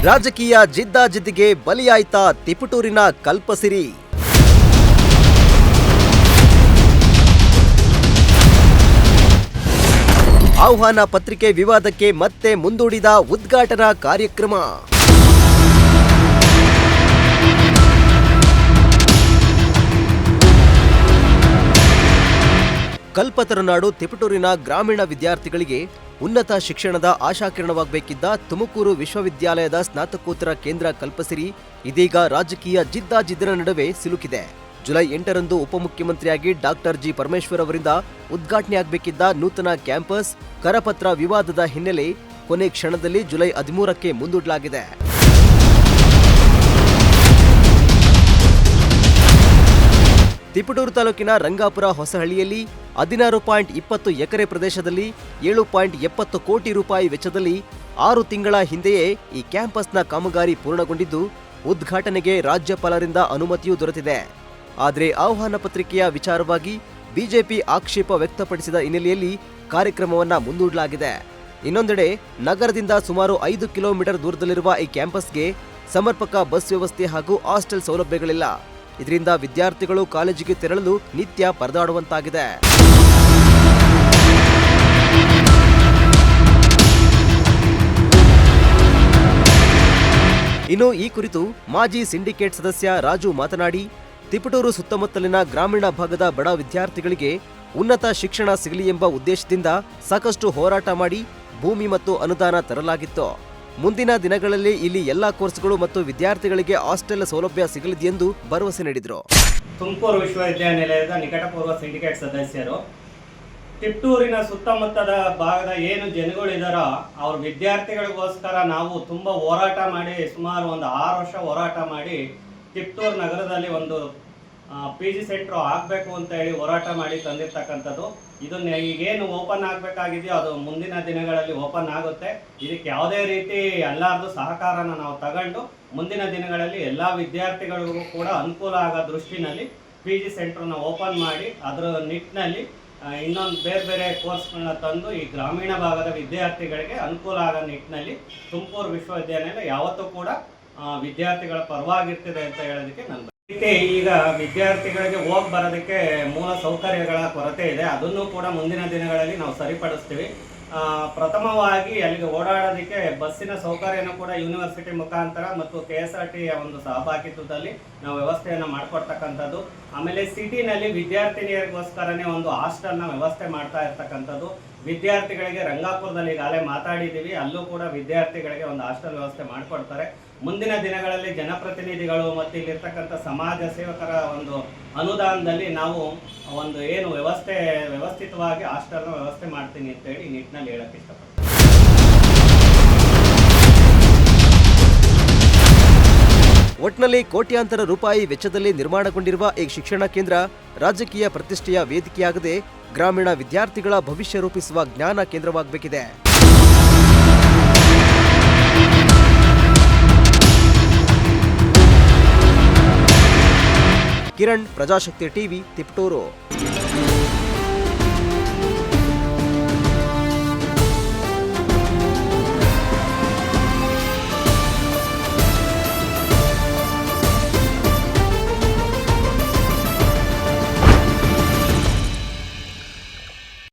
ರಾಜಕೀಯ ಜಿದ್ದಾಜಿದ್ದಿಗೆ ಬಲಿಯಾಯ್ತಾ ತಿಪಟೂರಿನ ಕಲ್ಪಸಿರಿ. ಆಹ್ವಾನ ಪತ್ರಿಕೆ ವಿವಾದಕ್ಕೆ ಮತ್ತೆ ಮುಂದೂಡಿದ ಉದ್ಘಾಟನಾ ಕಾರ್ಯಕ್ರಮ. ಕಲ್ಪತರುನಾಡು ತಿಪಟೂರಿನ ಗ್ರಾಮೀಣ ವಿದ್ಯಾರ್ಥಿಗಳಿಗೆ ಉನ್ನತ ಶಿಕ್ಷಣದ ಆಶಾಕಿರಣವಾಗಬೇಕಿದ್ದ ತುಮಕೂರು ವಿಶ್ವವಿದ್ಯಾಲಯದ ಸ್ನಾತಕೋತ್ತರ ಕೇಂದ್ರ ಕಲ್ಪಸಿರಿ ಇದೀಗ ರಾಜಕೀಯ ಜಿದ್ದಾಜಿದ್ದಿನ ನಡುವೆ ಸಿಲುಕಿದೆ. ಜುಲೈ 8ರಂದು ಉಪಮುಖ್ಯಮಂತ್ರಿಯಾಗಿ ಡಾಕ್ಟರ್ ಜಿ ಪರಮೇಶ್ವರ್ ಅವರಿಂದ ಉದ್ಘಾಟನೆಯಾಗಬೇಕಿದ್ದ ನೂತನ ಕ್ಯಾಂಪಸ್ ಕರಪತ್ರ ವಿವಾದದ ಹಿನ್ನೆಲೆ ಕೊನೆ ಕ್ಷಣದಲ್ಲಿ ಜುಲೈ 13ಕ್ಕೆ ಮುಂದೂಡಲಾಗಿದೆ. ತಿಪಟೂರು ತಾಲೂಕಿನ ರಂಗಾಪುರ ಹೊಸಹಳ್ಳಿಯಲ್ಲಿ 16.20 ಎಕರೆ ಪ್ರದೇಶದಲ್ಲಿ 7.70 ಕೋಟಿ ರೂಪಾಯಿ ವೆಚ್ಚದಲ್ಲಿ 6 ತಿಂಗಳ ಹಿಂದೆಯೇ ಈ ಕ್ಯಾಂಪಸ್ನ ಕಾಮಗಾರಿ ಪೂರ್ಣಗೊಂಡಿದ್ದು ಉದ್ಘಾಟನೆಗೆ ರಾಜ್ಯಪಾಲರಿಂದ ಅನುಮತಿಯೂ ದೊರೆತಿದೆ. ಆದರೆ ಆಹ್ವಾನ ಪತ್ರಿಕೆಯ ವಿಚಾರವಾಗಿ ಬಿಜೆಪಿ ಆಕ್ಷೇಪ ವ್ಯಕ್ತಪಡಿಸಿದ ಹಿನ್ನೆಲೆಯಲ್ಲಿ ಕಾರ್ಯಕ್ರಮವನ್ನ ಮುಂದೂಡಲಾಗಿದೆ. ಇನ್ನೊಂದೆಡೆ ನಗರದಿಂದ ಸುಮಾರು 5 ಕಿಲೋಮೀಟರ್ ದೂರದಲ್ಲಿರುವ ಈ ಕ್ಯಾಂಪಸ್ಗೆ ಸಮರ್ಪಕ ಬಸ್ ವ್ಯವಸ್ಥೆ ಹಾಗೂ ಹಾಸ್ಟೆಲ್ ಸೌಲಭ್ಯಗಳಿಲ್ಲ. ಇದರಿಂದ ವಿದ್ಯಾರ್ಥಿಗಳು ಕಾಲೇಜಿಗೆ ತೆರಳಲು ನಿತ್ಯ ಪರದಾಡುವಂತಾಗಿದೆ. ಇನ್ನು ಈ ಕುರಿತು ಮಾಜಿ ಸಿಂಡಿಕೇಟ್ ಸದಸ್ಯ ರಾಜು ಮಾತನಾಡಿ, ತಿಪಟೂರು ಸುತ್ತಮುತ್ತಲಿನ ಗ್ರಾಮೀಣ ಭಾಗದ ಬಡ ವಿದ್ಯಾರ್ಥಿಗಳಿಗೆ ಉನ್ನತ ಶಿಕ್ಷಣ ಸಿಗಲಿ ಎಂಬ ಉದ್ದೇಶದಿಂದ ಸಾಕಷ್ಟು ಹೋರಾಟ ಮಾಡಿ ಭೂಮಿ ಮತ್ತು ಅನುದಾನ ತರಲಾಗಿತ್ತು. ಮುಂದಿನ ದಿನಗಳಲ್ಲಿ ಇಲ್ಲಿ ಎಲ್ಲಾ ಕೋರ್ಸ್ಗಳು ಮತ್ತು ವಿದ್ಯಾರ್ಥಿಗಳಿಗೆ ಹಾಸ್ಟೆಲ್ ಸೌಲಭ್ಯ ಸಿಗಲಿದೆಯೆಂದು ಭರವಸೆ ನೀಡಿದರು. ತುಮಕೂರು ವಿಶ್ವವಿದ್ಯಾನಿಲಯದ ನಿಕಟಪೂರ್ವ ಸಿಂಡಿಕೇಟ್ ಸದಸ್ಯರು ತಿಪಟೂರಿನ ಸುತ್ತಮುತ್ತದ ಭಾಗದ ಏನು ಜನಗಳಿದಾರೋ ಅವ್ರ ವಿದ್ಯಾರ್ಥಿಗಳಿಗೋಸ್ಕರ ನಾವು ತುಂಬ ಹೋರಾಟ ಮಾಡಿ ಸುಮಾರು ಒಂದು 6 ವರ್ಷ ಹೋರಾಟ ಮಾಡಿ ತಿಪಟೂರು ನಗರದಲ್ಲಿ ಒಂದು PG ಸೆಂಟ್ರ್ ಆಗಬೇಕು ಅಂತ ಹೇಳಿ ಹೋರಾಟ ಮಾಡಿ ತಂದಿರ್ತಕ್ಕಂಥದ್ದು. ಇದನ್ನ ಈಗೇನು ಓಪನ್ ಆಗಬೇಕಾಗಿದೆಯೋ ಅದು ಮುಂದಿನ ದಿನಗಳಲ್ಲಿ ಓಪನ್ ಆಗುತ್ತೆ. ಇದಕ್ಕೆ ಯಾವುದೇ ರೀತಿ ಎಲ್ಲರದು ಸಹಕಾರನ ನಾವು ತಗೊಂಡು ಮುಂದಿನ ದಿನಗಳಲ್ಲಿ ಎಲ್ಲ ವಿದ್ಯಾರ್ಥಿಗಳಿಗೂ ಕೂಡ ಅನುಕೂಲ ಆಗೋ ದೃಷ್ಟಿನಲ್ಲಿ PG ಸೆಂಟ್ರನ್ನ ಓಪನ್ ಮಾಡಿ ಅದರ ನಿಟ್ಟಿನಲ್ಲಿ ಇನ್ನೊಂದು ಬೇರೆ ಬೇರೆ ಕೋರ್ಸ್ಗಳನ್ನ ತಂದು ಈ ಗ್ರಾಮೀಣ ಭಾಗದ ವಿದ್ಯಾರ್ಥಿಗಳಿಗೆ ಅನುಕೂಲ ಆಗೋ ನಿಟ್ಟಿನಲ್ಲಿ ತುಮಕೂರು ವಿಶ್ವವಿದ್ಯಾನಿಲಯ ಯಾವತ್ತೂ ಕೂಡ ವಿದ್ಯಾರ್ಥಿಗಳ ಪರವಾಗಿರ್ತಿದೆ ಅಂತ ಹೇಳೋದಕ್ಕೆ ನಾನು ಈಗ ವಿದ್ಯಾರ್ಥಿಗಳಿಗೆ ಹೋಗಿ ಬರೋದಕ್ಕೆ ಮೂಲ ಸೌಕರ್ಯಗಳ ಕೊರತೆ ಇದೆ. ಅದನ್ನು ಕೂಡ ಮುಂದಿನ ದಿನಗಳಲ್ಲಿ ನಾವು ಸರಿಪಡಿಸ್ತೀವಿ. ಪ್ರಥಮವಾಗಿ ಅಲ್ಲಿಗೆ ಓಡಾಡೋದಕ್ಕೆ ಬಸ್ಸಿನ ಸೌಕರ್ಯನೂ ಕೂಡ ಯೂನಿವರ್ಸಿಟಿ ಮುಖಾಂತರ ಮತ್ತು KSRT ಒಂದು ಸಹಭಾಗಿತ್ವದಲ್ಲಿ ನಾವು ವ್ಯವಸ್ಥೆಯನ್ನು ಮಾಡಿಕೊಡ್ತಕ್ಕಂಥದ್ದು. ಆಮೇಲೆ ಸಿಟಿನಲ್ಲಿ ವಿದ್ಯಾರ್ಥಿನಿಯರಿಗೋಸ್ಕರನೇ ಒಂದು ಹಾಸ್ಟೆಲ್ನ ವ್ಯವಸ್ಥೆ ಮಾಡ್ತಾ ಇರ್ತಕ್ಕಂಥದ್ದು. ವಿದ್ಯಾರ್ಥಿಗಳಿಗೆ ರಂಗಾಪುರದಲ್ಲಿ ಈಗಾಗಲೇ ಮಾತಾಡಿದ್ದೀವಿ, ಅಲ್ಲೂ ಕೂಡ ವಿದ್ಯಾರ್ಥಿಗಳಿಗೆ ಒಂದು ಹಾಸ್ಟೆಲ್ ವ್ಯವಸ್ಥೆ ಮಾಡಿಕೊಡ್ತಾರೆ. ಮುಂದಿನ ದಿನಗಳಲ್ಲಿ ಜನಪ್ರತಿನಿಧಿಗಳು ಮತ್ತು ಇಲ್ಲಿರ್ತಕ್ಕಂಥ ಸಮಾಜ ಸೇವಕರ ಒಂದು ಅನುದಾನದಲ್ಲಿ ನಾವು ಒಂದು ಏನು ವ್ಯವಸ್ಥಿತವಾಗಿ ಹಾಸ್ಟೆಲ್ನ ವ್ಯವಸ್ಥೆ ಮಾಡ್ತೀನಿ ಅಂತ ಹೇಳಿ ನಿಟ್ಟಿನಲ್ಲಿ ಹೇಳಕ್ಕೆ ಇಷ್ಟಪಡ್ತೀನಿ. ಒಟ್ನಲ್ಲಿ ಕೋಟ್ಯಾಂತರ ರೂಪಾಯಿ ವೆಚ್ಚದಲ್ಲಿ ನಿರ್ಮಾಣಗೊಂಡಿರುವ ಈ ಶಿಕ್ಷಣ ಕೇಂದ್ರ ರಾಜಕೀಯ ಪ್ರತಿಷ್ಠೆಯ ವೇದಿಕೆಯಾಗದೆ ಗ್ರಾಮೀಣ ವಿದ್ಯಾರ್ಥಿಗಳ ಭವಿಷ್ಯ ರೂಪಿಸುವ ಜ್ಞಾನ ಕೇಂದ್ರವಾಗಬೇಕಿದೆ. ಕಿರಣ್, ಪ್ರಜಾಶಕ್ತಿ ಟಿವಿ, ತಿಪಟೂರು.